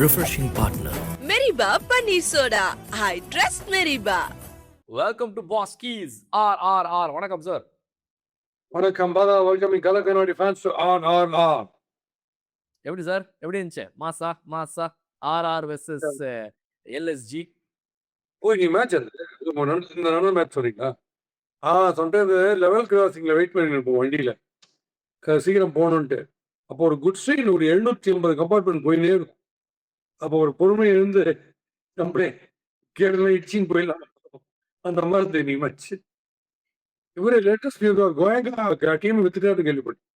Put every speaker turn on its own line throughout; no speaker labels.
refreshing partner.
Meriba Paneer Soda. I trust Meriba.
Welcome to பாஸ் கீஸ் RRR. வணக்கம் sir.
வணக்கம் பாதா. வெல்கம் கலக்கனோடி ஃபேன்ஸ் டு RRR.
எப்படி சார், எப்படி இருந்துச்சு? மாசா RR வெர்சஸ் LSG.
நீ மேட்ச் அந்த மேட்ச் சொல்றீங்களா? சம்டைம்ஸ் லெவல் கிராசிங்ல வெயிட் பண்ணி இருப்போம் வண்டியில, சீக்கிரம் போகணுன்ட்டு. அப்போ ஒரு குட் சைன் ஒரு 780 கம்பார்ட்மெண்ட் போயினே இருக்கும். அப்போ ஒரு பொறுமை இருந்து நம்மளே கேடலாம் இடிச்சின்னு போயிடலாம். அந்த மாதிரி தெரியும் மேட்ச். இவரு லேட்டஸ்ட் கோயங்கா டீம் வித்துட்டாரு கேள்விப்பட்டேன்.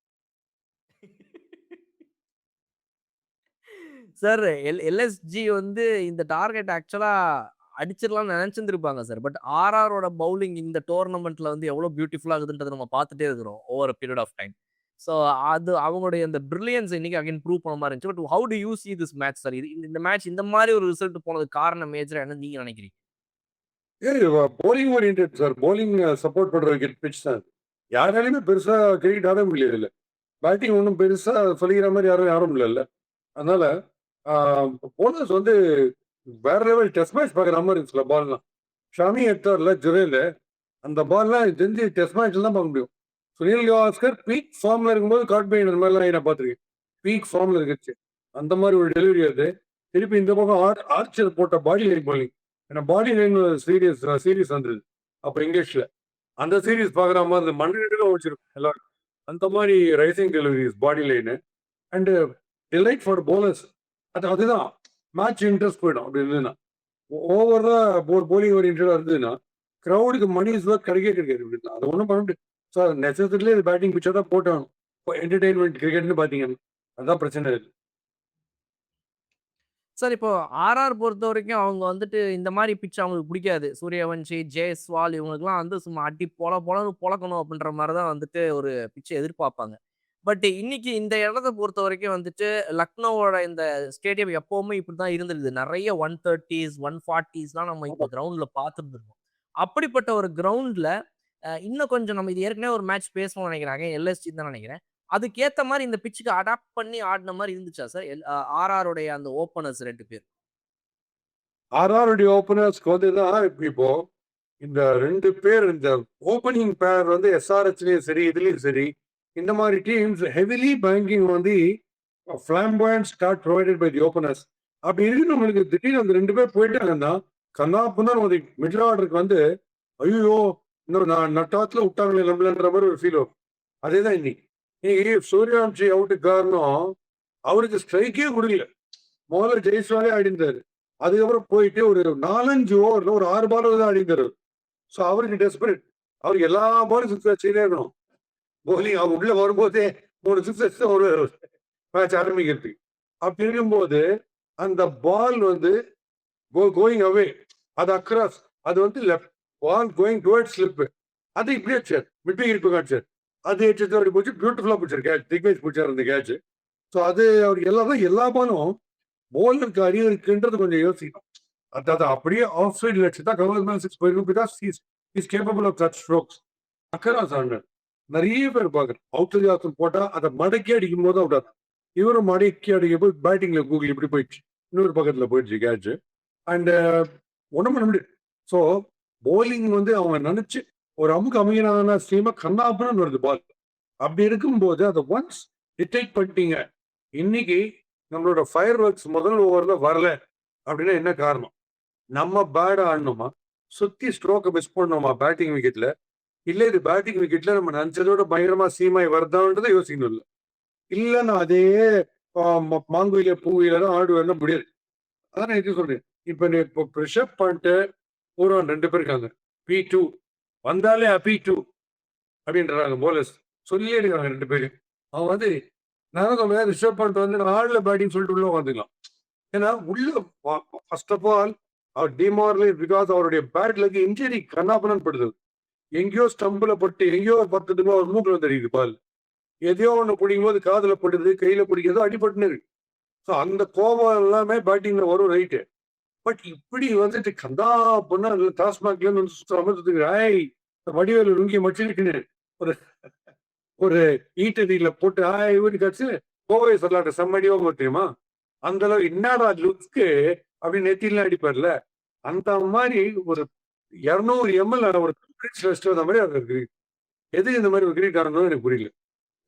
சார் LSG வந்து இந்த டார்கெட் ஆக்சுவலா அடிச்சிடலாம்னு நினைச்சிருந்திருப்பாங்க சார். பட் RRோட பவுலிங் இந்த டோர்னமெண்ட்ல வந்து எவ்வளவு பியூட்டிஃபுல்லா இருக்குதுன்றதை நம்ம பார்த்துட்டே இருக்கிறோம் over a period of time. So அது அவங்களுடைய இந்த பிரில்லியன்ஸ் இன்னைக்கு அகைன் ப்ரூவ் பண்ண மாதிரி இருந்துச்சு. But how to you see this match sir? இந்த மேட்ச் இந்த மாதிரி ஒரு ரிசல்ட் போனதுக்கு காரணம் மேஜரா என்ன நீங்க நினைக்கிறீங்க?
Bowling orient sir. Bowling support பண்ற விக்கெட் பிச் தான். யாராலையுமே பெருசா கிரிக்கெட் ஆட முடியாது. இல்லை பேட்டிங் ஒன்றும் பெருசா சொல்லிக்கிற மாதிரி யாரும் இல்லை. அதனால போலர்ஸ் வந்து வேற லெவல் டெஸ்ட் மேட்ச் பார்க்குற மாதிரி இருந்துச்சுல பால்லாம். ஷமி அக்தர்ல ஜுரேல அந்த பால்லாம் தெரிஞ்சு டெஸ்ட் மேட்ச்ல தான் பார்க்க முடியும். சுனில் கவாஸ்கர் பீக் ஃபார்ம்ல இருக்கும்போது காட் பை அந்த மாதிரிலாம் நான் பார்த்துருக்கேன். பீக் ஃபார்ம்ல இருக்குச்சு அந்த மாதிரி ஒரு டெலிவரி. அது திருப்பி இந்த பக்கம் ஆர்ச்சர் போட்ட பாடி லைன் பாலிங். ஏன்னா பாடி லைன் சீரீஸ் வந்துருது அப்போ இங்கிலீஷ்ல. அந்த சீரீஸ் பார்க்குற மாதிரி அந்த மண்ணில வச்சிருக்கும் எல்லாரும். அந்த மாதிரி rising deliveries body line and delight for bowlers. அதுதான் மேட்ச் இன்ட்ரெஸ்ட் போயிடும். அப்படி இருந்ததுன்னா ஓவரா போலிங் ஓரியன்டா இருந்ததுன்னா கிரௌடுக்கு மணி இஸ் ஒர்க் கிடைக்காது. அதை ஒன்றும் பண்ண முடியாது சார். நெசசரிலே பேட்டிங் பிச்சா தான் போட்டாகணும். என்டர்டைன்மெண்ட் கிரிக்கெட்னு பார்த்தீங்கன்னா அதுதான் பிரச்சனை இருக்கு
சார். இப்போ RR பொறுத்த வரைக்கும் அவங்க வந்துட்டு இந்த மாதிரி பிட்ச் அவங்களுக்கு பிடிக்காது. சூரியவன்ஷி, ஜெய்ஸ்வால் இவங்களுக்குலாம் வந்து சும்மா அடி பொழக்கணும் அப்படின்ற மாதிரி தான் வந்துட்டு ஒரு பிச்சை எதிர்பார்ப்பாங்க. பட் இன்னைக்கு இந்த இடத்த பொறுத்த வரைக்கும் வந்துட்டு லக்னோவோட இந்த ஸ்டேடியம் எப்பவுமே இப்படிதான் இருந்திருக்குது. நிறைய 130s 140ஸ்லாம் நம்ம இப்போ கிரவுண்ட்ல பார்த்துருந்துருக்கோம். அப்படிப்பட்ட ஒரு கிரவுண்ட்ல இன்னும் கொஞ்சம் நம்ம இது ஏற்கனவே ஒரு மேட்ச் பேசணும்னு நினைக்கிறாங்க, LSG தான் நினைக்கிறேன். அதுக்கேத்த மாதிரி இந்த பிச்சுக்கு அடாப்ட் பண்ணி ஆடின மாதிரி இருந்துச்சா சார் RRோடைய அந்த ஓப்பனர்ஸ் 2 பேர்?
RRோடைய ஓப்பனர்ஸ்க்கு வந்து தான் இப்போ இந்த 2 பேர் இந்த ஓப்பனிங் பேர் வந்து SRHலயும் சரி இதுலயும் சரி இந்த மாதிரி டீம்ஸ் ஹெவிலி பேங்கிங் வந்து flamboyant start provided by the openers. அப்படி இருக்கு நம்மளுக்கு திடீர்னு அந்த 2 பேர் போயிட்டாங்கன்னா கண்ணாப்புதான் ஒரு மிடில் ஆர்டருக்கு வந்து ஐயோ இன்னொரு நட்டாத்துல விட்டாங்களே நம்மளன்ற மாதிரி ஒரு ஃபீல் வரும். அதே தான் இன்னைக்கு சூரியவன்ஷி அவுட்டு காரணம் அவருக்கு ஸ்ட்ரைக்கே கொடுக்கல. முதல்ல ஜெய்ஸ்வாலே ஆடிந்தாரு. அதுக்கப்புறம் போயிட்டு ஒரு 4-5 ஓவர்ல ஒரு 6 பால் தான் ஆடிந்தாரு. ஸோ அவருக்கு டெஸ்பரேட். அவருக்கு எல்லா பாலும் சிக்ஸ் வச்சுட்டே இருக்கணும். போலிங் அவங்க உள்ள வரும்போதே 3 சிக்ஸ் ஒரு மேட்ச் ஆரம்பிக்கிறது. அப்படி இருக்கும்போது அந்த பால் வந்து கோயிங் அவே, அது அக்ராஸ், அது வந்து லெஃப்ட் பால் கோயிங் டுவர்ட்ஸ் ஸ்லிப். அது இப்படி வச்சார் மிட் விக்கெட் காட்சார். அது அப்படி போச்சு. பியூட்டிஃபுல்லா பிடிச்சார் கேட்ச். திக்னேஷ் பிடிச்சார் அந்த கேட்ச். ஸோ அது அவருக்கு எல்லா பாலும் போலருக்கு அறிவு இருக்குன்றது கொஞ்சம் யோசிக்கணும். அதாவது அப்படியே ஆஃப் சைடு வச்சு தான் கவர்மெண்ட் 6 போயிருக்கும். Because is capable of such strokes. Across ஆடினார். நிறைய பேர் பார்க்குறேன் அவுட் ஜாசன் போட்டா அதை மடக்கி அடிக்கும் போது அவுட் ஆகும். இவரும் மடக்கி அடிக்க போய் பேட்டிங்ல கூகுள் இப்படி போயிடுச்சு, இன்னொரு பக்கத்துல போயிடுச்சு கேட்ச். அண்ட் ஒன்றும் பண்ண முடியாது. ஸோ போலிங் வந்து அவங்க நினைச்சு ஒரு அமுக்கு அமையினான ஸ்ட்ரீமா கண்ணாப்புன்னு வருது பால். அப்படி இருக்கும்போது அதை ஒன்ஸ் டிடெக்ட் பண்ணிட்டீங்க. இன்னைக்கு நம்மளோட ஃபயர் ஒர்க்ஸ் முதல் ஓவர்ல வரல அப்படின்னா என்ன காரணம்? நம்ம பேட் ஆடணுமா, சுத்தி ஸ்ட்ரோக்கை மிஸ் பண்ணணுமா பேட்டிங் விக்கெட்ல, இல்ல இது பேட்டிங் விக்கெட்ல நம்ம நினைச்சதோட பயங்கரமா சீமாய் வருதான்றதை யோசிக்கணும். இல்லை இல்லைன்னா அதே மாங்குயில பூவில தான் ஆடுவேன்னா முடியாது. அதான் நான் இது சொல்றேன். இப்போ ப்ரெஷப் பண்ணிட்டு ஒரு 2 பேர் இருக்காங்க. P2 வந்தாலே P2 அப்படின்றாங்க போலர்ஸ். சொல்லியே எடுக்கிறாங்க 2 பேரும். அவங்க வந்து நான் ரிஷப் பண்ணிட்டு வந்து ஆடல பேட்டிங் சொல்லிட்டு உள்ள வந்துக்கலாம். ஏன்னா உள்ள ஃபர்ஸ்ட் ஆஃப் ஆல் அவர் டிமாரலைஸ் பிகாஸ் அவருடைய பேட்லுக்கு இன்ஜுரி கண்ணாப்பனன் படுது. எங்கேயோ ஸ்டம்பில் பட்டு எங்கேயோ 10 ஒரு மூக்கில் தெரியுது பால். எதையோ ஒன்று பிடிக்கும் போது காதுல படுது, கையில பிடிக்கிறதோ அடிபட்டுன்னு இருக்கு. ஸோ அந்த கோபம் எல்லாமே பேட்டிங்ல வரும் ரைட்டு. பட் இப்படி வந்துட்டு கந்தா பொண்ணா டாஸ்மாக்ல இருந்து சுத்துறாய் வடிவேலு லுங்கி மச்சிருக்குன்னு ஒரு ஈட்டடியில போட்டு இவரு கட்சி கோவை சொல்லாட்ட செம்மடியோ தெரியுமா? அந்த அளவு என்னடா லுக்கு அப்படின்னு நெத்திலாம் அடிப்பார்ல, அந்த மாதிரி ஒரு 200 எம்எல் ஒரு வச்சுட்டு வந்த மாதிரி அது கிரீட். எதுக்கு இந்த மாதிரி ஒரு கிரீட் ஆடணும்னு எனக்கு புரியல.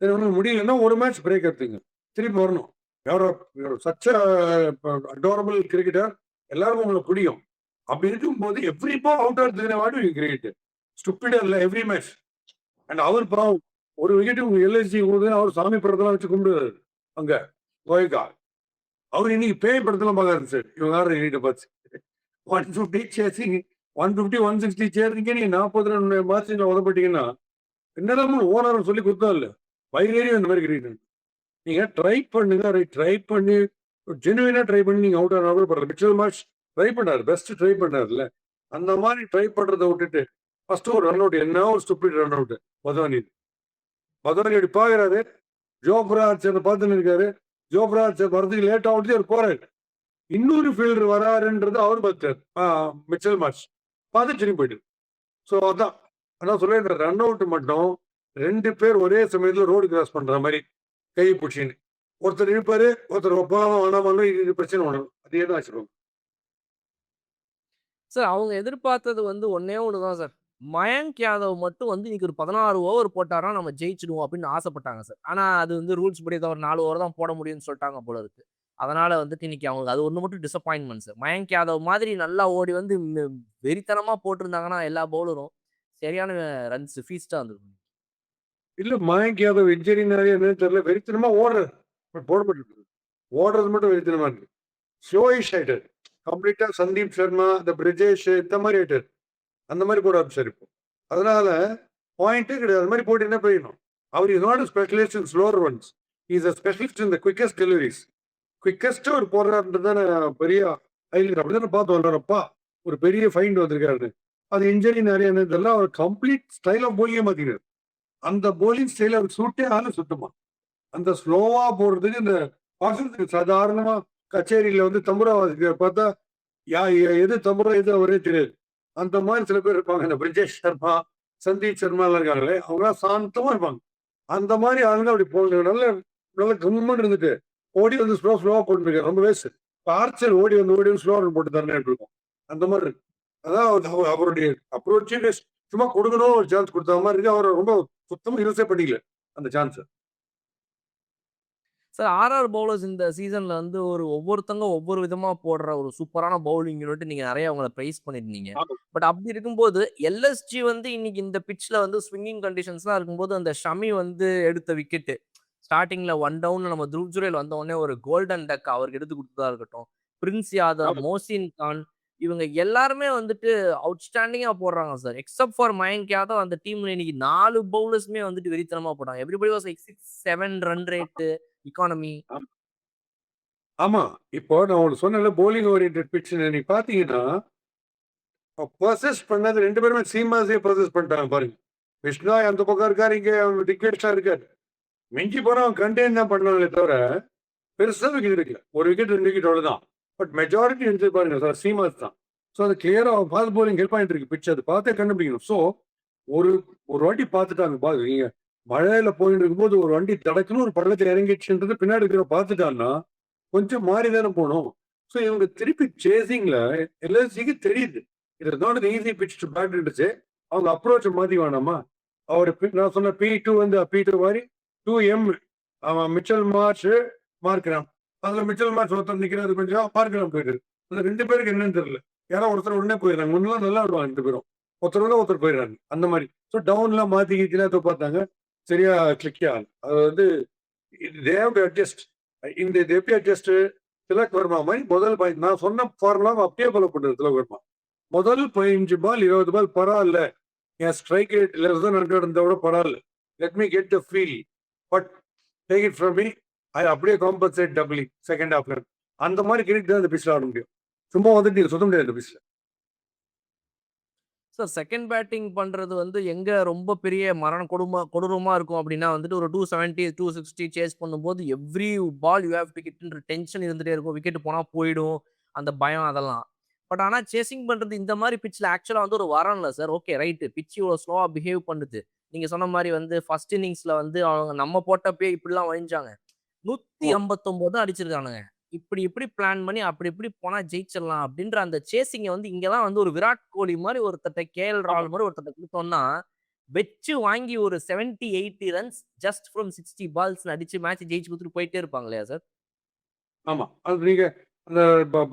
சரி ஒண்ணும் முடியலன்னா ஒரு மேட்ச் பிரேக் எடுத்துங்க. திருப்பி வரணும். யாரோ சச் அடோரபிள் கிரிக்கெட்டர் எல்லாருக்கும் உங்களுக்கு பிடிக்கும். அப்படி இருக்கும்போது every ball out of the what you create. ஸ்டூபிடா இல்ல எவ்ரி மேட்ச். அண்ட் அவர் பாவம் ஒரு விக்கெட் உங்க எல்ஐசி அவர் சாமி படத்தெல்லாம் வச்சு கும்பிடுவாரு அங்க கோயக்கா. அவர் இன்னைக்கு பேய் படத்தெல்லாம் பார்க்காரு சார். இவங்க ஆடுற கிரிக்கெட்டை பார்த்து 150 சேசிங் 150 160 சேர்றீங்க நீங்க 40 ரன் மார்ஜின்ல உதப்பட்டீங்கன்னா என்னதான் ஓனர் சொல்லி கொடுத்தா இல்ல வைரேரியும் இந்த மாதிரி கிரிக்கெட் நீங்க ட்ரை பண்ணுங்க. ட்ரை பண்ணி ஜெனுவினா ட்ரை பண்ணி நீங்க அவுட் ஆனா கூட பரவாயில்ல. மிச்சல் மார்ச் ட்ரை பண்ணாரு, பெஸ்ட் ட்ரை பண்ணாருல்ல. அந்த மாதிரி ட்ரை பண்றதை விட்டுட்டு ஃபர்ஸ்ட் ஒரு ரன் அவுட், என்ன ஒரு ஸ்டூபிட் ரன் அவுட் மதவானி. மதவானி அப்படி பாக்குறாரு, ஜோப்ரா ஆர்ச்சர் பார்த்துன்னு இருக்காரு. ஜோப்ரா ஆர்ச்சர் வரதுக்கு லேட் ஆகுது, அவர் போறாரு. இன்னொரு ஃபீல்டர் வராருன்றது அவர் பார்த்தார், மிச்சல் மார்ச் பார்த்து திரும்பி போயிட்டு. ஸோ அதான் அதான் சொல்ல, இந்த ரன் அவுட் மட்டும் 2 பேர் ஒரே சமயத்துல ரோடு கிராஸ் பண்ற மாதிரி கையை பிடிச்சின்னு ஒருத்தர் இழுப்பாரு, ஒருத்தர் ஒப்பாம வேணாமலும் இது பிரச்சனை வரும். அதே தான் ஆச்சு.
சார் அவங்க எதிர்பார்த்தது வந்து ஒண்ணே ஒண்ணு தான் சார். மயங்க் யாதவ் மட்டும் வந்து இன்னைக்கு ஒரு 16 ஓவர் போட்டாருன்னா நம்ம ஜெயிச்சுடுவோம் அப்படின்னு ஆசைப்பட்டாங்க சார். ஆனா அது வந்து ரூல்ஸ் படி ஏதோ ஒரு 4 ஓவர் தான் போட முடியும்னு சொல்லிட்டாங்க போல இருக்கு. அதனால வந்துட்டு இன்னைக்கு அவங்களுக்கு அது ஒண்ணு மட்டும் டிசப்பாயின்ட்மெண்ட் சார். மயங்க் யாதவ் மாதிரி நல்லா ஓடி வந்து வெறித்தனமா போட்டிருந்தாங்கன்னா எல்லா பவுலரும் சரியான ரன்ஸ் ஃபீஸ்டா இருந்திருக்கும்.
இல்ல மயங்க் யாதவ் இன்ஜுரினாலே என்னன்னு தெரியல, வெறித்தனமா ஓடுறது போடப்பட்டு ஓடுறது மட்டும் வெறித்தனமா இருக்கு. ஸ்லோயிஷ் ஆயிட்டாரு கம்ப்ளீட்டா. சந்தீப் சர்மா, இந்த பிரிஜேஷ் இந்த மாதிரி ஆயிட்டாரு. அந்த மாதிரி போட ஆரம்பிச்சார் இப்போ. அதனால பாயிண்டே கிடையாது. அது மாதிரி போட்டு என்ன போயிடணும். அவர் is not specialist in slower runs, is a specialist in the quickest deliveries. Quickest ஒரு போடுறாருன்றதான பெரிய ஹைலைட். அப்படிதானே பார்த்து வர்றாரப்பா ஒரு பெரிய ஃபைண்ட் வந்திருக்காரு. அது இன்ஜுரி நிறைய தெரியல. அவர் கம்ப்ளீட் ஸ்டைல் ஆஃப் போலிங்கே மாத்தினார். அந்த போலிங் ஸ்டைல் அவருக்கு சூட்டே ஆகல சுத்தமா. அந்த ஸ்லோவா போடுறதுக்கு இந்த பாக்குறதுக்கு சாதாரணமா கச்சேரியில வந்து தம்புரா வாசிக்கிறார் பார்த்தா எது தம்புரா எது அவரே தெரியாது. அந்த மாதிரி சில பேர் இருப்பாங்க. இந்த பிரிஜேஷ் சர்மா, சந்தீப் சர்மா எல்லாம் இருக்காங்களே, அவங்க சாந்தமா இருப்பாங்க. அந்த மாதிரி ஆளுங்க அப்படி போகணும். நல்ல நல்ல கம்மன் இருந்துட்டு ஓடி வந்து ஸ்லோவா போட்டுருக்காரு. ரொம்ப வேஸ்ட். ஆர்ச்சர் ஓடி வந்து ஸ்லோ ரன் போட்டு தரேன் இருக்கும். அந்த மாதிரி இருக்கு. அதான் அவருடைய அப்ரோச் சும்மா கொடுக்கணும் ஒரு சான்ஸ் கொடுத்த மாதிரி இருக்கு. அவர் ரொம்ப சுத்தமா யூஸே பண்ணிக்கல அந்த சான்ஸ்.
சார் ஆர்ஆர் பவுலர்ஸ் இந்த சீசன்ல வந்து ஒவ்வொருத்தங்க ஒவ்வொரு விதமா போடுற ஒரு சூப்பரான பவுலிங் யூனிட் நீங்க நிறைய அவங்கள பிரைஸ் பண்ணிருந்தீங்க. பட் அப்படி இருக்கும்போது எல்எஸ்ஜி வந்து இன்னைக்கு இந்த பிட்ச்ல வந்து ஸ்விங்கிங் கண்டிஷன்ஸ்லாம் இருக்கும்போது அந்த ஷமி வந்து எடுத்த விக்கெட் ஸ்டார்டிங்ல 1 டவுன்ல நம்ம துருவ் ஜுரேல் வந்த உடனே ஒரு கோல்டன் டக் அவருக்கு எடுத்து கொடுத்ததா இருக்கட்டும், பிரின்ஸ் யாதவ், மோசின் கான், இவங்க எல்லாருமே வந்துட்டு அவுட்ஸ்டாண்டிங்கா போடுறாங்க sir. Except for Mayank Yadav அந்த டீம்ல இன்னைக்கு 4 பவுலர்ஸ்மே வந்துட்டு வெறித்தனமா போட்டாங்க. Everybody was like 6, 7 run rate economy.
ஆமா. இப்போ நான் ஒண்ணு சொன்னேன்ல, போலிங் ஓரியன்டட் பிட்ச்ன்னு நீ பாத்தீங்கன்னா, பர்சஸ் பண்ணது 2 பேருமே சீமாஸே பர்சஸ் பண்ணிட்டாங்க பாருங்க. விஷ்ணாய் அந்த பக்கம் இருக்காரு, இங்க டிக்கெட்ஸா இருக்காரு. மிஞ்சி போனா அவன் கண்டெயின் தான் பண்ணாங்களே தவிர பெருசா விக்கெட் எடுக்கல. 1 விக்கெட் 2 விக்கெட் அவ்வளவுதான். பட் மெஜாரிட்டி எடுத்து பாருங்க சார், சீமாஸ் தான். ஸோ அது கிளியரா ஃபாஸ்ட் போலிங் ஹெல்ப் ஆயிட்டு இருக்கு பிட்ச். அது பார்த்தே கண்டுபிடிக்கணும். ஸோ ஒரு ஒரு வாட்டி பார்த்துட்டாங்க பாருங்க. நீங்க மழையில போயிட்டு இருக்கும்போது ஒரு வண்டி தடக்குன்னு ஒரு பள்ளத்தில் இறங்கிடுச்சுன்றது பின்னாடி இருக்கிற பார்த்துட்டான்னா கொஞ்சம் மாறி தானே போகணும். ஸோ இவங்க திருப்பி சேசிங்ல எல்எஸ்சிக்கு தெரியுது இது not easy pitch to bat இருந்துச்சு. அவங்க அப்ரோச் மாத்தி வேணாமா. அவர் நான் சொன்ன P2 வந்து P2 மாதிரி 2M அவன் மிச்சல் மார்ச் மார்க்கிறான். அதுல மிச்சல் மார்ச் ஒருத்தர் நிக்கிறது, கொஞ்சம் பார்க்கலாம் போயிட்டு. அந்த 2 பேருக்கு என்னன்னு தெரியல. யாரோ ஒருத்தர் உடனே போயிடுறாங்க. முன்னெல்லாம் நல்லா விடுவாங்க 2 பேரும். ஒருத்தர் போயிடுறாங்க அந்த மாதிரி. ஸோ டவுன்லாம் மாத்தி கீழே பார்த்தாங்க, சரியா கிளிக் ஆகல. அது வந்து அட்ஜஸ்ட் இந்த எப்படி அட்ஜஸ்ட். திலக் வர்மா மாதிரி முதல் நான் சொன்ன ஃபார்முலா அப்படியே ஃபாலோ பண்றது. திலக் வர்மா முதல் 15 பால் 20 பால் பரவாயில்ல, என் ஸ்ட்ரைக் ரேட் இருந்தா கூட பரவாயில்ல, let me get the feel, but take it from me, அது அப்படியே காம்பன்சேட் டபுளி செகண்ட் ஹாஃப்ல. அந்த மாதிரி கிரிக்கெட் தான் இந்த பிச்சில் ஆட முடியும். சும்மா வந்துட்டு நீங்க சொல்ல முடியாது இந்த பிச்சில்.
சார் செகண்ட் பேட்டிங் பண்றது வந்து எங்க ரொம்ப பெரிய கொடூரமா இருக்கும் அப்படின்னா வந்துட்டு ஒரு 270 260 சேஸ் பண்ணும்போது every ball you have to ஹிட்ன்ற டென்ஷன் இருந்துட்டே இருக்கும். விக்கெட் போனா போயிடும், அந்த பயம் அதெல்லாம். பட் ஆனா சேசிங் பண்றது இந்த மாதிரி பிட்ச்ல ஆக்சுவலா வந்து ஒரு வரம் இல்ல சார். ஓகே ரைட், பிட்ச் இவ்வளவு ஸ்லோவா பிஹேவ் பண்ணுது. நீங்க சொன்ன மாதிரி வந்து ஃபர்ஸ்ட் இன்னிங்ஸ்ல வந்து அவங்க நம்ம போட்டப்பே இப்படிலாம் வழிஞ்சாங்க. 159 தான் அடிச்சிருக்கானுங்க. இப்படி இப்படி பிளான் பண்ணி அப்படி இப்படி போனா ஜெயிச்சிடலாம் அப்படின்ற அந்த சேசிங்க வந்து இங்கதான் வந்து ஒரு விராட் கோலி மாதிரி ஒருத்தட்ட கேஎல்
ஆமா,
ராகுல் மாதிரி ஒருத்தட்ட கொடுத்தோம்னா வச்சு வாங்கி ஒரு 70-80 ரன்ஸ் ஜஸ்ட் ஃப்ரம் 60 பால்ஸ் அடிச்சு மேட்ச் ஜெயிச்சு கொடுத்துட்டு போயிட்டே இருப்பாங்க இல்லையா சார்?
ஆமா. அது நீங்க அந்த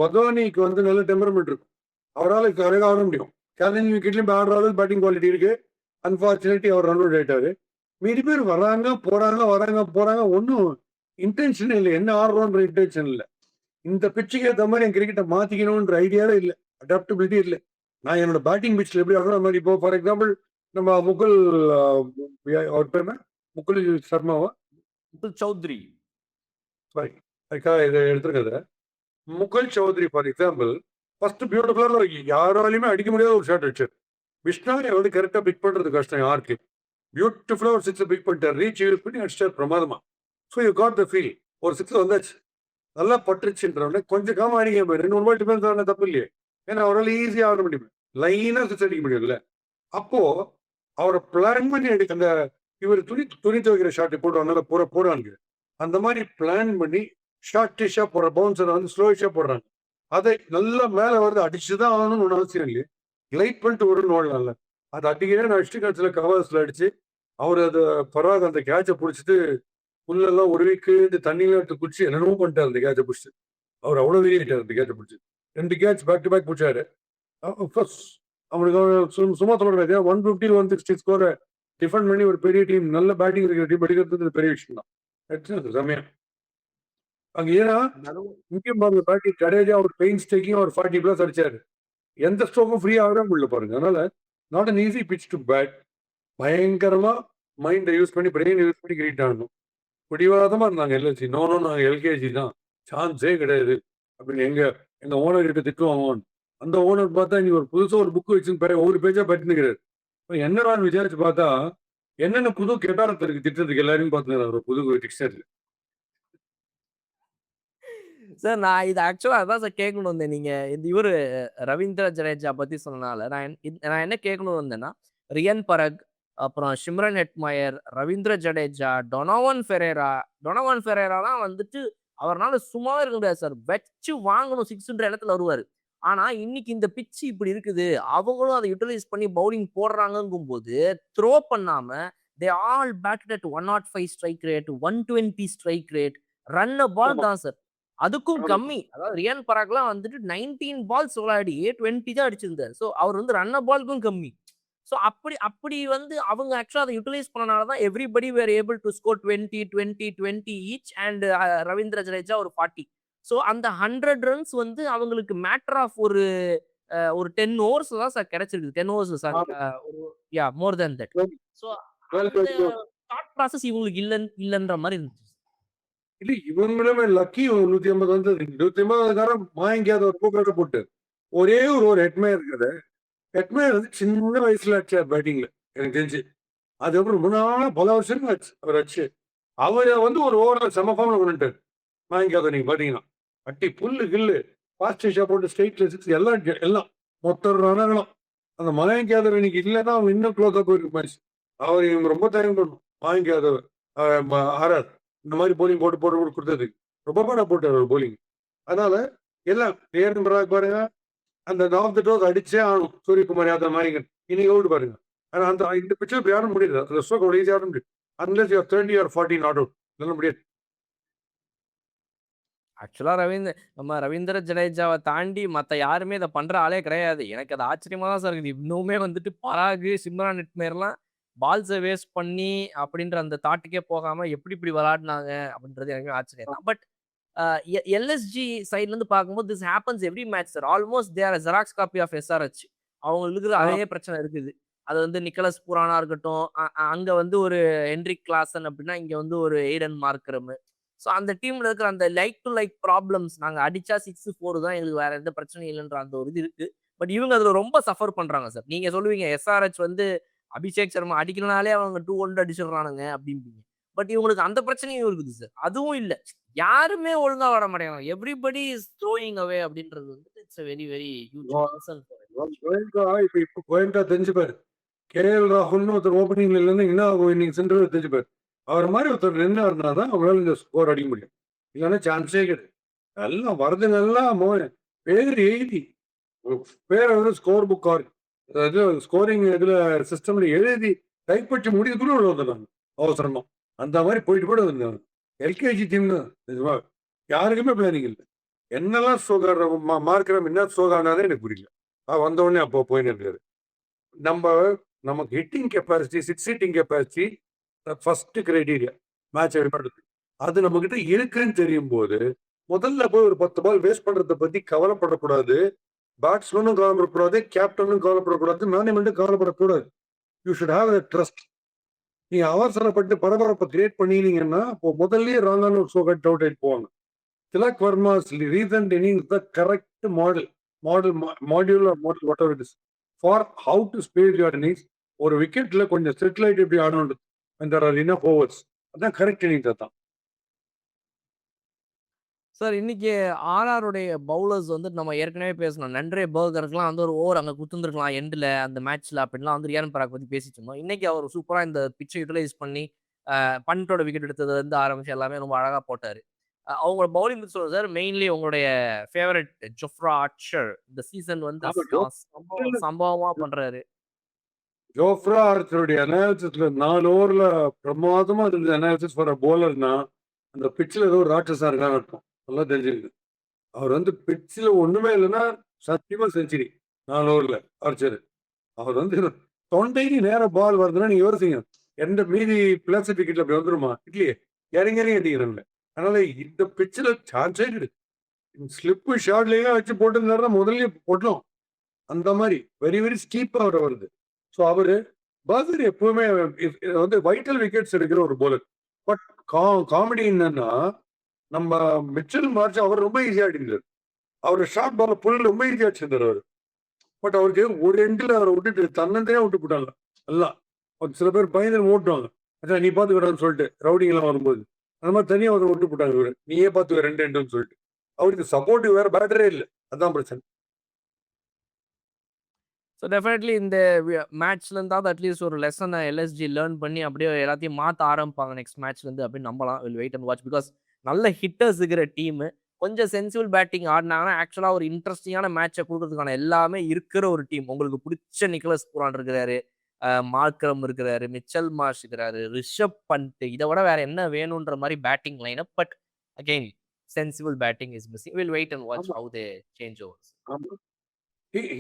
பத்வானிக்கு வந்து நல்ல டெம்பரமெண்ட் இருக்கும். அவரால கரெக்டா ஆட முடியும். சேலஞ்ச் விக்கெட்லயும் ஆடுற அளவுக்கு பேட்டிங் குவாலிட்டி இருக்கு. அன்பார்ச்சுனேட்லி அவர் ரன் அவுட் ஆயிட்டாரு. மீதி பேர் வராங்க, போறாங்க. ஒண்ணும் இன்டென்ஷன் இல்ல. என்ன ஆடுறோன்ற இன்டென்ஷன் இல்ல. இந்த பிட்சுக்கு ஏத்த மாதிரி என் கிரிக்கெட்டை மாத்திக்கணும்ன்ற ஐடியாவே இல்ல. அடாப்டபிலிட்டி இல்ல. நான் என்னோட பேட்டிங் பிட்ச்ல எப்படி ஆடுறோம் அது மாதிரி இப்போ ஃபார் எக்ஸாம்பிள் நம்ம முகுல் அவர் பேர் என்ன? முகுல் சர்மாவா?
முகுல் சௌத்ரி.
சாரி. அதுக்காக இதை எடுத்துருக்கத. Mukul Choudhary for example first பியூட்டிஃபுல்லா யாராலையுமே அடிக்க முடியாத ஒரு ஷாட் அடிச்சார். விஷ்ணாவை வந்து கரெக்டா பிக் பண்றது கஷ்டம் யாருக்கு. பியூட்டிஃபுல்லா ஒரு சிக்ஸ் பிக் பண்ணிட்டார். ரீச் யூஸ் பண்ணி அடிச்சார் பிரமாதமா. So you got the feel. ஒரு சிக்ஸ் வந்தாச்சு. நல்லா பட்டுருச்சுன்றவனே கொஞ்சம் காம அடிக்க போய் 2-3 பால் டிஃபென்ஸ் ஆன தப்பு இல்லையே. ஏன்னா அவரால் ஈஸியாக ஆட முடியும். லைனா சிக்ஸ் அடிக்க முடியும்ல. அப்போ அவரை பிளான் பண்ணி அடிக்க அந்த இவர் துணி துவைக்கிற ஷாட் போடுவாங்க போடுவாங்க. அந்த மாதிரி பிளான் பண்ணி ஷார்ட் டிஷா போடுற பவுன்சரை வந்து ஸ்லோயிஷா போடுறாங்க. அதை நல்லா மேல வருது அடிச்சுதான் ஆகணும்னு ஒன்று அவசியம் இல்லையே. கிளைட் பண்ணிட்டு வரும்னு ஓடலாம்ல. அது அடிக்கிறேன் அடிச்சுட்டு கட்சியில கவர்ஸ்ல அடிச்சு அவர் அது பரவாயில்ல அந்த கேட்சை பிடிச்சிட்டு புல்லெல்லாம் ஒரு வீக்கு இந்த தண்ணியில எடுத்து குடிச்சு என்னென்னமோ பண்ணிட்டாரு அந்த கேட்சை பிடிச்சி. அவர் அவ்வளவு வெளியிட்டார் அந்த கேட்சை பிடிச்சி. 2 கேட்ச் பேக் டு பேக் பிடிச்சாரு. அவனுக்கு சும்மா சொல்றாரு 150 160 ஸ்கோரை டிஃபெண்ட் பண்ணி ஒரு பெரிய டீம் நல்ல பேட்டிங் இருக்கிற டீம் எடுக்கிறது பெரிய விஷயம் தான். சமயம் அங்க ஏன்னா இங்கேயும் பாருங்க பேட்டிங் கடைசியா ஒரு பெயின்ஸ் டேக்கிங் ஒரு 40 பிளஸ் அடிச்சாரு. எந்த ஸ்ட்ரோக்கும் ஃப்ரீ ஆகவே முடியல பாருங்க. அதனால not an easy pitch to bat. பயங்கரமா மைண்டை யூஸ் பண்ணி பிரெயின் யூஸ் பண்ணி கிரியேட் ஆகணும். பிடிவாதமா இருந்தாங்க எல்எல்சி. நோ நாங்க எல்கேஜி தான் சான்ஸே கிடையாது அப்படின்னு எங்க ஓனர் கிட்ட திட்டுவாங்க. அந்த ஓனர் பார்த்தா நீ ஒரு புதுசா ஒரு புக் வச்சு ஒவ்வொரு பேஜா பட்டினுக்கிறாரு. என்னடான்னு விசாரிச்சு பார்த்தா என்னென்ன புது கெட்டாரத்து இருக்கு திட்டத்துக்கு எல்லாரையும் பார்த்துக்கிறாரு ஒரு புது டிக்ஷனரி.
சார் நான் இது ஆக்சுவலா அதான் சார் கேட்கணும் வந்தேன். நீங்க இவரு ரவீந்திர ஜடேஜா பத்தி சொன்னனால நான் என்ன கேட்கணும் வந்தேன்னா ரியன் பரக், அப்புறம் Shimron Hetmyer, Ravindra Jadeja, Donovan ஃபெரேராலாம் வந்துட்டு அவர்னால சும்மாவே இருக்க முடியாது சார். வச்சு வாங்கணும் 600 இடத்துல வருவாரு. ஆனா இன்னைக்கு இந்த பிச்சு இப்படி இருக்குது. அவங்களும் அதை யூட்டிலைஸ் பண்ணி பவுலிங் போடுறாங்கும் போது த்ரோ பண்ணாம they all batted at 105 strike rate, 120 strike rate, run ball தான் சார். அதுக்கும் கம்மி. அதாவது ரியன் பராக்லாம் வந்துட்டு 19 பால்ஸ் விளையாடி 20 தான் அடிச்சிருந்தார். ஸோ அவர் வந்து ரன் பால்க்கும் கம்மி. ஸோ அப்படி வந்து அவங்க ஆக்சுவலா அதை யூட்டிலைஸ் பண்ணனால தான் everybody were able to score 20 each and Ravindra Jadeja ஒரு 40. ஸோ அந்த 100 ரன்ஸ் வந்து அவங்களுக்கு மேட்டர் ஆஃப் ஒரு 10 ஓவர்ஸ் தான் சார் கிடைச்சிருக்கு. 10 overs sir. More than that. So அந்த தாட் ப்ராசஸ் இவங்களுக்கு இல்லன்ற மாதிரி இருந்துச்சு.
இல்ல இவங்களுமே லக்கி 150 வந்தது. 150 மாயங்கியாத ஒரு போக்கோட போட்டு ஒரே ஒரு ஹெட்மேயர் இருக்குது. ஹெட்மேயர் வந்து சின்ன வயசுல அடிச்சார் பேட்டிங்ல எனக்கு தெரிஞ்சு. அதுக்கப்புறம் முன்னால பல வருஷம் ஆச்சு அவர் அடிச்சு. அவரை வந்து ஒரு ஓவரில் செம ஃபார்ம்ல கொண்டுட்டார் மாயங்கியாத. நீங்க பாத்தீங்கன்னா அட்டி புல்லு கில்லு ஃபாஸ்ட் ஷா போட்டு ஸ்ட்ரெயிட்ல சிக்ஸ் எல்லாம் மொத்த ரணங்களும் அந்த மாயங்கியாதவர் இன்னைக்கு இல்லைன்னா அவங்க இன்னும் க்ளோஸா போயிருக்கு மேட்ச். அவர் இவங்க ரொம்ப தயங்க பண்ணணும். மாயங்கியாதவர் ஆர்ஆர் இந்த மாதிரி போலிங் போட்டு கொடுத்தது ரொம்ப பாடா போட்டார் ஒரு போலிங். அதனால எல்லாம் ரியன் பராக் பாருங்க அந்த ஆஃப் த டோஸ் அடிச்சே ஆகணும். சூரியகுமார் யாதவ் மாதிரி இன்னைக்கு அவுட் பாருங்க. ஆனா அந்த இந்த பிச்சர் இப்படி ஆட முடியாது. அந்த ஸ்ட்ரோக் ஈஸியாக ஆட முடியும். Unless you 30 or 40 not out சொல்ல முடியாது.
ஆக்சுவலா நம்ம ரவீந்திர ஜடேஜாவை தாண்டி மத்த யாருமே இதை பண்ற ஆளே கிடையாது. எனக்கு அது ஆச்சரியமா தான் சார் இருக்குது. இன்னுமே வந்துட்டு பராக், சிம்ரான் ஹெட்மேயர்லாம் பால்ஸை வேஸ்ட் பண்ணி அப்படின்ற அந்த தாட்டுக்கே போகாம எப்படி இப்படி விளையாடினாங்க அப்படின்றது எனக்கு ஆச்சரியம் தான். பட் எல்எஸ்ஜி சைட்ல இருந்து பார்க்கும்போது this happens every match sir. Almost their Xerox copy of SRH. அவங்களுக்கு அதே பிரச்சனை இருக்குது. அது வந்து நிக்கலஸ் புரானா இருக்கட்டும், அங்க வந்து ஒரு ஹென்ரிக் கிளாசன் அப்படின்னா இங்க வந்து ஒரு எய்டன் மார்க்கரம். ஸோ அந்த டீம்ல இருக்கிற அந்த லைக் டு லைக் ப்ராப்ளம்ஸ், நாங்க அடிச்சா 6-4 தான், எங்களுக்கு வேற எந்த பிரச்சனையும் இல்லைன்ற அந்த ஒரு இது இருக்கு. பட் இவங்க அதுல ரொம்ப சஃபர் பண்றாங்க சார். நீங்க சொல்லுவீங்க எஸ்ஆர்ஹெச் வந்து அபிஷேக் சர்மா அடிக்கலனாலே அவங்க 200 அடிச்சிடுறானுங்க அப்படிம்பீங்க. பட் இவங்களுக்கு அந்த பிரச்சனையும் இருக்குது சார். அதுவும் இல்ல, யாருமே ஒழுங்கா வர மாட்டேங்கிறாங்க. எவ்ரிபடி இஸ் த்ரோயிங் அவே அப்படின்றது வந்து it's a very very huge concern for it.
இப்போ கோயங்கா தெரிஞ்சுப்பாரு. கேஎல் ராகுல்னு ஒருத்தர் ஓப்பனிங்ல இருந்து இன்னும் இன்னைக்கு சென்டர் தெரிஞ்சுப்பாரு. அவர் மாதிரி ஒருத்தர் நின்று இருந்தாதான் அவங்களால இந்த ஸ்கோர் அடிக்க முடியும். இல்லைன்னா சான்ஸே கிடையாது. எல்லாம் வரதுங்கெல்லாம் பேர் எழுதி பேரை வந்து ஸ்கோர் புக் அதாவது ஸ்கோரிங் இதுல சிஸ்டம்ல எழுதி டைப் பண்ணி முடிக்கிறதுக்குள்ள வந்துடுறாங்க அவசரமா. அந்த மாதிரி போயிட்டு வந்தாங்க. எல்கேஜி டீம்னு நிஜமா யாருக்குமே பிளானிங் இல்லை. என்னெல்லாம் சோகார் மார்க்கிறோம் என்ன சோகானாலே எனக்கு புரியல. வந்த உடனே அப்போ போயின்னு இருக்காரு. நமக்கு hitting capacity, six hitting capacity first criteria match விளையாடுறது. அது நம்ம கிட்ட இருக்குன்னு தெரியும் போது முதல்ல போய் ஒரு 10 பால் வேஸ்ட் பண்றதை பத்தி கவலைப்படக்கூடாது. பேட்ஸ்மேனும் கவலைப்படக்கூடாது, கேப்டனும் கவலைப்படக்கூடாது, மேனேஜ்மெண்ட்டும் கவலைப்படக்கூடாது. You should have trust. நீங்க அவசரப்பட்டு பரபரப்பை கிரியேட் பண்ணினீங்கன்னா முதல்லயே ராங்கான ஒரு சோகட் அவுட் ஆயிட்டு போவாங்க. Tilak Varma's recent innings the correct module whatever it is for how to space your innings. ஒரு விக்கெட்ல கொஞ்சம் செட்டிலைட் எப்படி ஆடணும் அந்த இனஃப் ஓவர்ஸ். அதான் கரெக்ட் இன்னிங்ஸ். அதான்
சார் இன்னைக்கு ஆர்ஆருடைய பவுலர்ஸ் வந்து நம்ம ஏற்கனவே பேசணும். நன்றே பர்கருக்குலாம் வந்து ஒரு ஓவர் அங்கே குத்துந்துருக்கலாம் எண்டில் அந்த மேட்ச்ல அப்படின்லாம் வந்து ரியான் பராக் பற்றி பேசிட்டு இருந்தோம். இன்னைக்கு அவர் சூப்பராக இந்த பிச்சை யூட்டிலைஸ் பண்ணி பண்டோட விக்கெட் எடுத்தது வந்து ஆரம்பிச்சு எல்லாமே ரொம்ப அழகாக போட்டார். அவங்களோட பவுலிங் பற்றி சொல்லுங்க சார். மெயின்லி உங்களுடைய ஃபேவரட் ஜொஃப்ரா ஆர்ச்சர் இந்த சீசன் வந்து சம்பவமா பண்றாரு.
ஜோஃப்ரா ஆர்ச்சருடைய அனாலிசிஸ்ல 4 ஓவர்ல பிரமாதமா இருந்த அனாலிசிஸ் ஃபார் போலர்னா அந்த பிட்ச்ல ஏதோ ஒரு ராட்சஸா இருக்கான்னு இருக்கும். நல்லா தெரிஞ்சிருக்கு. அவர் வந்து பிட்ச்ல ஒண்ணுமே இல்லைன்னா சத்தியமா செஞ்சுரி 4 ஓவர்ல ஆர்ச்சர். அவர் வந்து தொண்டைக்கு நேரம் பால் வருதுன்னா நீங்க யோசிங்க, எந்த மீதி பிளஸ் விக்கெட்ல அப்படி வந்துருமா? இல்லையே, இறங்கி அடிக்கிறாங்க. அதனால இந்த பிட்ச்ல சான்ஸே கிடையாது. ஸ்லிப்பு ஷார்ட்லேயே வச்சு போட்டுருந்தாருன்னா முதல்ல போட்டோம். அந்த மாதிரி வெரி வெரி ஸ்டீப்பா அவர் வருது. ஸோ அவரு பர்கர் எப்பவுமே வந்து வைட்டல் விக்கெட்ஸ் எடுக்கிற ஒரு போலர். பட் காமெடி என்னன்னா நம்ம மிச்சல் மார்ச் அவர் ரொம்ப ஈஸியா அடிக்கிறார். அவர் ஷார்ட் பால் புல் ரொம்ப ஈஸியா அடிச்சிருந்தார் அவர். பட் அவருக்கு ஒரு எண்டில் அவரை விட்டுட்டு தன்னந்தே விட்டு போட்டாங்க எல்லாம். சில பேர் பயந்து ஓட்டுவாங்க, அச்சா நீ பாத்துக்கிறான்னு சொல்லிட்டு ரவுடிங் எல்லாம் வரும்போது அந்த மாதிரி தனியா அவரை விட்டு போட்டாங்க. இவரு நீயே பாத்துக்க 2 எண்டுன்னு சொல்லிட்டு. அவருக்கு சப்போர்ட்டிவ் வேற பேட்டரே இல்லை. அதான் பிரச்சனை.
ஸோ டெஃபினெட்லி இந்த மேட்ச்ல இருந்தாவது அட்லீஸ்ட் ஒரு லெசனை எல்எஸ்ஜி லேர்ன் பண்ணி அப்படியே எல்லாத்தையும் மாற்ற ஆரம்பிப்பாங்க நெக்ஸ்ட் மேட்ச்லேருந்து அப்படின்னு நம்பலாம். Will wait and watch. Because நல்ல ஹிட்டர்ஸ் இருக்கிற டீமு கொஞ்சம் சென்சிபிள் பேட்டிங் ஆடினாங்கன்னா ஆக்சுவலாக ஒரு இன்ட்ரெஸ்டிங்கான மேட்சை கொடுக்கறதுக்கான எல்லாமே இருக்கிற ஒரு டீம். உங்களுக்கு பிடிச்ச நிக்கலஸ் புரான் இருக்கிறாரு, மார்க்ரம் இருக்கிறாரு, மிச்சல் மார்ஷ் இருக்கிறாரு, ரிஷப் பண்ட், இதை விட வேற என்ன வேணுன்ற மாதிரி batting lineup. But again sensible batting is missing. Will wait and watch how they change overs.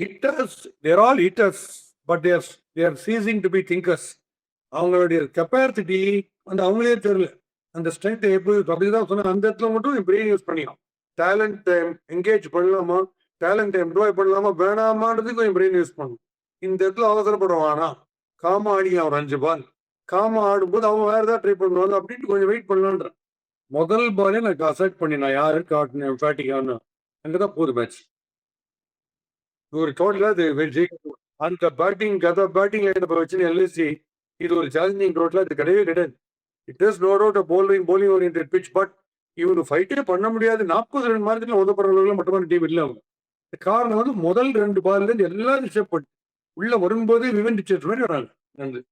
Hitters, they're all hitters, but they are ceasing to be thinkers. அவங்களுடைய கெப்பாசிட்டி அந்த அவங்களே தெரியல. அந்த ஸ்ட்ரென்த் எப்படி அப்படிதான் சொன்ன அந்த இடத்துல மட்டும் பிரெயின் யூஸ் பண்ணிக்கலாம். டேலண்ட் என்கேஜ் பண்ணலாமா, டேலண்ட் எம்ப்ளாய் பண்ணலாமா வேணாமான்றதுக்கு கொஞ்சம் பிரெயின் யூஸ் பண்ணணும். இந்த இடத்துல அவசரப்படுவானா, காமா ஆடிக்கலாம் ஒரு 5 பால். காமா ஆடும்போது அவங்க வேற ஏதாவது ட்ரை பண்ணுவாங்க அப்படின்ட்டு கொஞ்சம் வெயிட் பண்ணலான்ற. முதல் பாலே நான் அசெக்ட் பண்ணி நான் யாரு காட்டினேன் பேட்டிங்கான்னு அங்கதான் போகுது மேட்ச். ஒரு டோட்டலா அந்த பேட்டிங் பேட்டிங் லைன் வச்சு எல்எஸ்சி இது ஒரு சேலஞ்சிங் டோட்டலா இது கிடையவே கிடையாது. It is no doubt bowling oriented pitch. But இவரு ஃபைட்டே பண்ண முடியாது. 40 ரன் மார்க்கெட்ல உதப்படுறவர்கள் மட்டுமான டீம் இல்லை அவங்க. காரணம் வந்து முதல் 2 பால்ல இருந்து எல்லாம் ரிஷப் உள்ள வரும்போது விவன் டிச்சர்ஸ் மாதிரி வராங்க. நன்றி.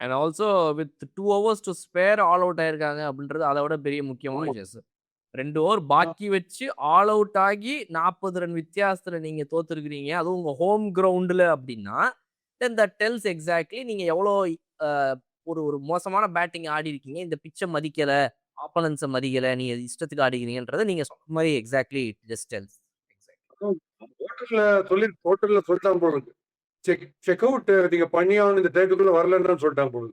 And also with 2 hours to spare all out ஆயிருக்காங்க அப்படின்றது அதை விட பெரிய முக்கியமான விஷயம் சார். 2 ஓவர் பாக்கி வச்சு ஆல் அவுட் ஆகி 40 ரன் வித்தியாசத்துல நீங்க தோத்துருக்கிறீங்க, அதுவும் உங்க ஹோம் கிரவுண்ட்ல அப்படின்னா தென் தட் டெல்ஸ் எக்ஸாக்ட்லி நீங்க எவ்வளோ ஒரு மோசமான பேட்டிங் ஆடி இருக்கீங்க. இந்த பிச்சை மதிக்கல, ஆப்பனன்ஸை மதிக்கல, நீங்க இஷ்டத்துக்கு ஆடிக்கிறீங்கன்றதை நீங்க சொன்ன மாதிரி எக்ஸாக்ட்லி ஜஸ்ட் டெல்ஸ்.
ஹோட்டல்ல சொல்லிட்டான் போடுது செக் அவுட் நீங்க பண்ணியான்னு இந்த டேக்குள்ள வரலன்னு சொல்லிட்டான் போடுது.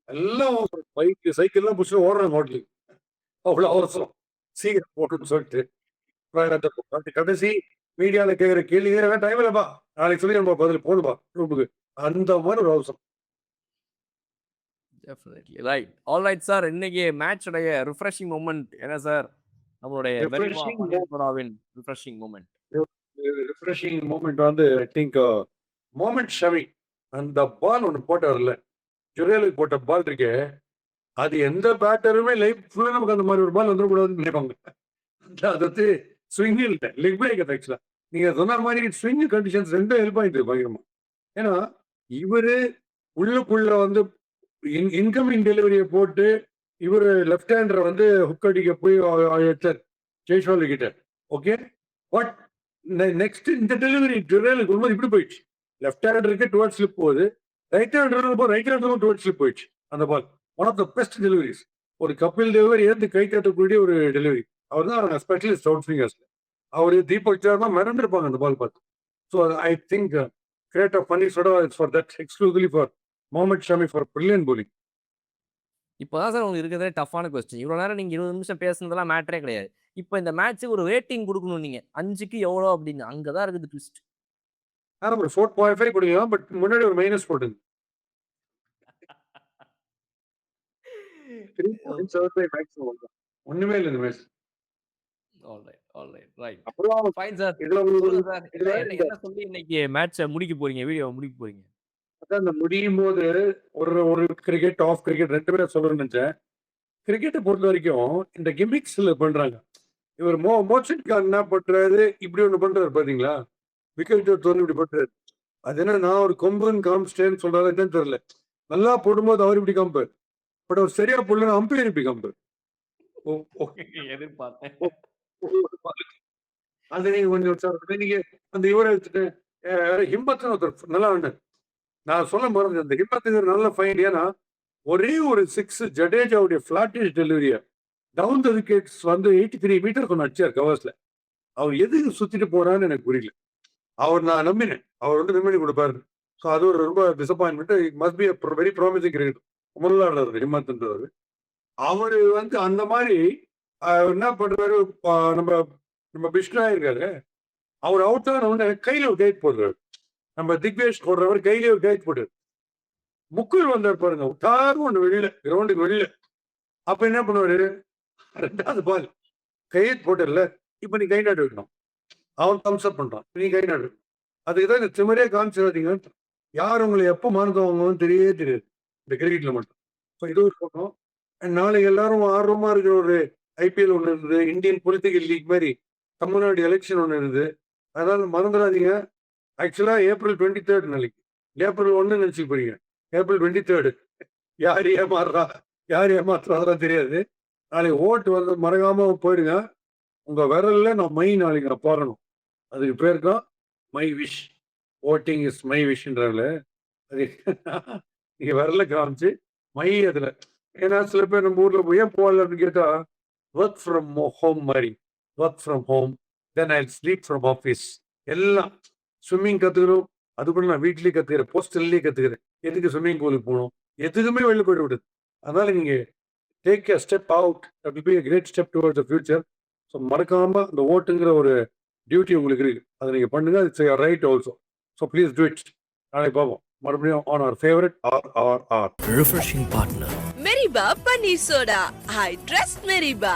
எல்லாம் பைக் சைக்கிள் எல்லாம் புடிச்சு ஓடுறாங்க ஹோட்டலுக்கு. அவ்வளவு அவசரம் சீக்கிரம் போட்டுன்னு சொல்லிட்டு கடைசி மீடியால கேட்கிற கேள்வி டைம் இல்லப்பா, நாளைக்கு சொல்லி நம்ம பதில் போடுப்பா ரூமுக்கு. அந்த மாதிரி ஒரு அவசரம்.
Definitely right. All right sir, இன்னைக்கு மேட்ச் உடைய ரிஃப்ரெஷிங் மொமெண்ட் என்ன சார்? நம்மளுடைய ரிஃப்ரெஷிங்
மொமெண்ட் வந்து ஐ திங்க் மொமெண்ட் ஷவி அந்த பால் ஒன்று போட்டார்ல, ஜுரேலுக்கு போட்ட பால் இருக்கே, அது எந்த பேட்டருமே லைஃப் ஃபுல்லா நமக்கு அந்த மாதிரி ஒரு பால் வந்துடக்கூடாதுன்னு நினைப்பாங்க. அது வந்து ஸ்விங் இல்லை, லெக் பிரேக். ஆக்சுவலா நீங்க சொன்ன மாதிரி ஸ்விங் கண்டிஷன்ஸ் ரெண்டும் ஹெல்ப் ஆயிட்டு பயங்கரமா. ஏன்னா இவரு உள்ளுக்குள்ள வந்து இன்கமிங் டெலிவரியை போட்டு இவரு லெஃப்ட் ஹேண்டரை வந்து ஹுக் அடிக்க போய் ஜெய்ஸ்வால் கிட்ட. ஓகே. பட் நெக்ஸ்ட் இந்த டெலிவரி டுரேலுக்கு உண்மை இப்படி போயிடுச்சு. லெஃப்ட் ஹேண்டருக்கு டுவர்ட்ஸ் ஸ்லிப் போகுது. ரைட் ஹேண்டர் ரைட் ஹேண்டரும் டுவர்ட்ஸ் ஸ்லிப் போயிடுச்சு அந்த ball. One of the best deliveries. ஒரு கபில் தேவர் ஏந்து கை தட்டக்கூடிய ஒரு டெலிவரி. அவர் தான் ஸ்பெஷலிஸ்ட் அவுட் ஸ்விங்கர்ஸ்ல. அவர் தீபக் சர்மா மிரண்டிருப்பாங்க அந்த பால் பார்த்து. So I think great of பன்னீர் soda is for that exclusively for Mohammed Shami for brilliant bowling.
இப்போதான் சார் உங்களுக்கு இருக்கிறதே டஃப்பான கொஸ்டின். இவ்வளோ நேரம் நீங்கள் 20 நிமிஷம் பேசுனதெல்லாம் மேட்டரே கிடையாது. இப்போ இந்த மேட்ச்சுக்கு ஒரு ரேட்டிங் கொடுக்கணும் நீங்கள் 5க்கு எவ்வளோ அப்படின்னு. அங்கே தான் இருக்குது ட்விஸ்ட்.
ஆனா ஒரு 4.5 கொடுக்கலாம். பட் முன்னாடி ஒரு மைனஸ் போட்டுங்க. 3.75 மேக்ஸிமம். ஒண்ணுமே இல்லை இந்த மேட்ச்.
ரைட்.
அப்புறம்
ஃபைன் சார்.
இதுல
சொல்லுங்க சார்.
இதுல
என்ன சொல்லி இன்னைக்கு மேட்சை முடிக்க போறீங்க, வீடியோவை முடிக்க போறீங்க?
அதான் இந்த முடியும் போது ஒரு கிரிக்கெட் ஆஃப் கிரிக்கெட் ரெண்டு பேரும் சொல்லணும்னு நினைச்சேன். கிரிக்கெட்டை பொறுத்த வரைக்கும் இந்த கிமிக்ஸ்ல பண்றாங்க. இவர் மோஷன் கான் என்ன பண்றாரு, இப்படி ஒண்ணு பண்றாரு பாத்தீங்களா? விக்கெட் தோணு இப்படி பண்றாரு. அது என்ன, நான் ஒரு கொம்புன்னு காமிச்சிட்டேன்னு சொல்றாரு என்னன்னு தெரியல. நல்லா போடும்போது அவர் இப்படி காமிப்பார். பட் அவர் சரியா போடலன்னு அம்பையர் இப்படி காமிப்பார்.
எதிர்பார்த்தேன்.
அது நீங்க கொஞ்சம் நீங்க அந்த இவரை எடுத்துட்டு ஹிம்பத்னு ஒருத்தர் நல்லா ஆடினார். நான் சொல்ல மறந்து அந்த ஹிம்பத்துக்கு நல்ல ஃபைன். ஏன்னா ஒரே ஒரு 6 ஜடேஜாவுடைய ஃபிளாட்டிஷ் டெலிவரியா டவுன் த விக்கெட்ஸ் வந்து 83 மீட்டர் கொஞ்சம் அடிச்சார் கவர்ஸ்ல. அவர் எதுக்கு சுத்திட்டு போறான்னு எனக்கு புரியல. அவர் நான் நம்பினேன் அவர் வந்து வின் பண்ணி கொடுப்பாரு. ஸோ அது ஒரு ரொம்ப disappointment. Must be very promising cricket. முதலாளர் ஹிம்மத்ன்றவர் அவரு வந்து அந்த மாதிரி என்ன பண்றாரு, நம்ம நம்ம பிஷ்ணா இருக்காரு, அவர் அவுட் ஆன கையில ஒரு கைட் போடுறாரு. நம்ம திக்வேஷ் போடுறவர் கையில ஒரு கைட் போடுறாரு. முக்குள் வந்தார் பாருங்க, உட்டாரும் ஒன்று வெளியில கிரவுண்டுக்கு வெளியில. அப்ப என்ன பண்ணுவாரு, 2வது பால் கையெழுத்து போட்டல, இப்ப நீ கை நாட்டு வைக்கணும். அவன் தம்ஸ் அப் பண்றான், நீ கை நாட்டு. அதுக்கு தான் இந்த திமிரே காமிச்சிடாதீங்க. யார் உங்களை எப்போ மறந்தவங்கன்னு தெரியவே தெரியாது இந்த கிரிக்கெட்ல மட்டும். ஸோ இது ஒரு பக்கம். நாளைக்கு எல்லாரும் ஆர்வமா இருக்கிற ஒரு ஐபிஎல் ஒன்று இருந்தது, இந்தியன் பொலிட்டிக்கல் லீக் மாதிரி தமிழ்நாடு எலெக்ஷன் ஒன்று இருந்தது. அதனால மறந்துடாதீங்க. ஆக்சுவலா ஏப்ரல் 23 நாளைக்கு, ஏப்ரல் 1 நினைச்சு போறீங்க, ஏப்ரல் 23. யார் ஏமாத்துறாரா தெரியாது. நாளைக்கு ஓட்டு வந்து மறக்காம போயிடுங்க. உங்க விரல்ல நான் மை நாளைக்கு நான் போறணும். அதுக்கு பேர் தான் my wish. Voting is my விஷன்றாங்களே, அது நீங்க விரல காமிச்சு மை அதுல. ஏன்னா சில பேர் நம்ம ஊர்ல போய் ஏன் போகல அப்படின்னு கேட்டா, ஒர்க் ஃப்ரம் ஹோம் மாதிரி, work from home, then I sleep from office. எல்லாம் ஸ்விம்மிங் கத்துக்கிறோம், அது கூட நான் வீட்லயே கத்துக்கிறேன், போஸ்டல்லே கத்துக்கிறேன். எதுக்கு ஸ்விம்மிங் பூலுக்கு போகணும், எதுக்குமே வெளில போயிட்டு விடுது. அதனால நீங்க take a step out, that will be a great step towards the future. So மறக்காம அந்த ஓட்டுங்கிற ஒரு டியூட்டி உங்களுக்கு இருக்கு, அதை நீங்க பண்ணுங்க. It's right also. So please do it. நாளைக்கு பார்ப்போம் மறுபடியும் on our favourite RRR
refreshing partner.
Meriba Paneer Soda. I trust Meriba.